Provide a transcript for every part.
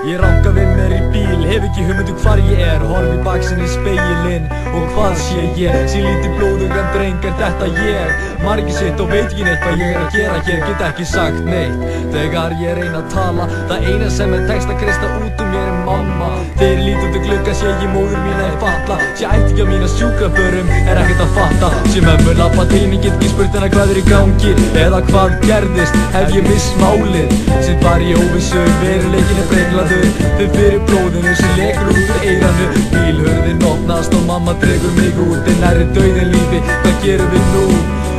Ég ranka við mér í bíl, hef ekki hugmyndu hvar ég horf í baksinni í speilin og hvað sé ég? Sé lítið blóðugan dreng, þetta ég? Margir sitt og veit ekki neitt hvað ég að gera hér, get ekki sagt neitt. Þegar ég reyna að tala, það eina sem tekst að kreista út mér mamma. Þegar lít út glugga sé ég móður mína falla. Sé ættingja mína sjúkrabörum, ekkert að fatta. Sé mömmu lappa til mín, get ekki spurt hana hvað í gangi eða hvað gerðist, hef ég málið. Sitt bara í óvissu, veruleikin brenglaður. Þau fyrir blóðinu sem lekur út eiranu. Bílhurðin opnast og mamma dregur mig út. Nærri dauðin lífi, hvað gerum við nú?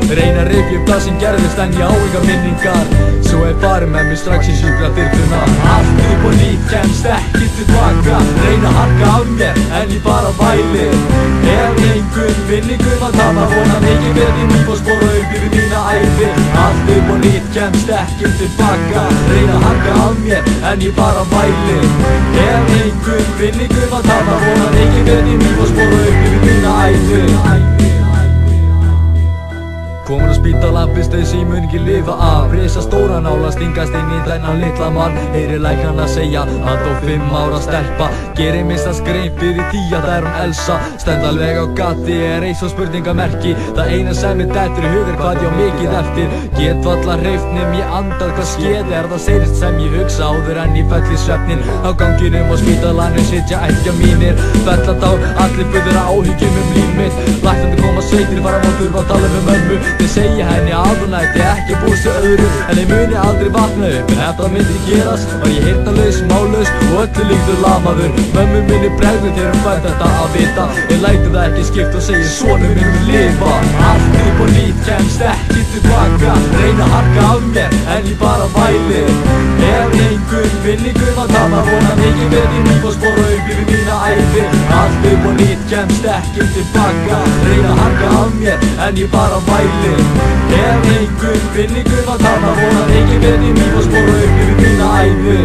Reyna að rifja upp það sem gerðist en ég á enga minningar. Svo farið með mig strax í sjúkraþyrluna. Allt upp og nýtt, kemst ekki tilbaka. Reyna að harka af mér en ég bara væli. Ef einhvern vinningum að tapa, vonan ekki verið í líf og spora upp yfir mína æfi. Allt upp og nýtt, kemst ekki tilbaka. Reyna að harka af mér en ég bara væli. Ef einhvern vinningum að tapa, vonan ekki verið í líf og spora upp yfir mína æfi. Komin á spítala, fyrst sem ég mun ekki lifa af. Risa stóra nála stingast inn í þennan litla mann. Heyri læknarna segja, hann dó 5 ára stelpa. Gerir minsta skrein fyrir því að það hún Elsa. Stend alveg á gati, eins og spurningamerki. Það eina sem dettur í hugur hvað ég á mikið eftir. Get valla hreyft nefn ég andað, hvað skeið það seinast sem ég hugsa áður en ég fell í svefnin. Á ganginum og spítalanum sitja ættja mínir. Fellatár, allir buður áhyggjum líf mitt. Læknandi koma sveitir, fara má þurfa að tala mömmu. Þeir segja henni að hún ætti ekki búist við öðru, en ég muni aldrei vakna upp. En ef það myndi gerast, var ég heyrnarlaus, málaus og öllu líktur lamaður. Mömmu minni bregður þegar hún fær þetta að vita. Ég læti það ekki skipt og segi sonur minn mun lifa. Allt upp og nýtt, kemst ekki tilbaka. Reyna að harka af mér, en ég bara væli. Ef einhvern vinningum að tapa, vonan ekki verið í líf og spora upp yfir mína æfi. Allt upp og nýtt, kemst ekki tilbaka. Reyna að harka af mér, en ég bara væli. Ef einhvern vinningum að tapa, vonan ekki verið í líf og spora upp yfir mína æfi.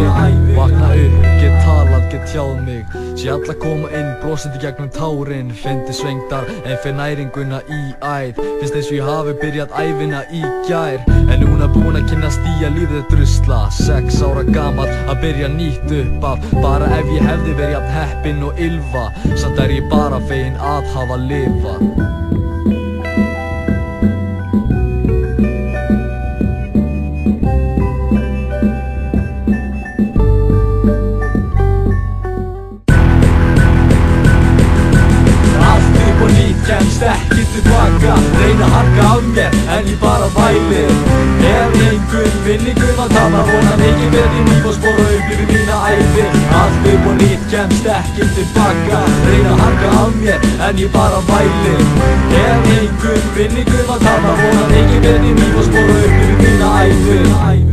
Vakna upp, get talað, get tjáð mig. Sé alla koma inn, brosandi gegnum tárin. Fyndi svengdar, en finn næringuna í æð. Finnst eins og ég hafi byrjað æfina í gær. En núna búin að kynna stíja lífið drusla. 6 ára gamall, að byrja nýtt upp af. Bara ef ég hefði verið jafn heppinn og ylva. Samt ég bara feginn að hafa lifað. Kemst ekki tilbaka, reyna að harka af mér, en ég bara væli. Ef einhvern vinningum að tapa, vonan ekki verið í líf og spora upp yfir mína æfi. Allt upp og nýtt, kemst ekki tilbaka. Reyna að harka af mér, en ég bara væli. Ef einhvern vinningum að tapa, vonan ekki verið í líf og spora upp yfir mína æfi.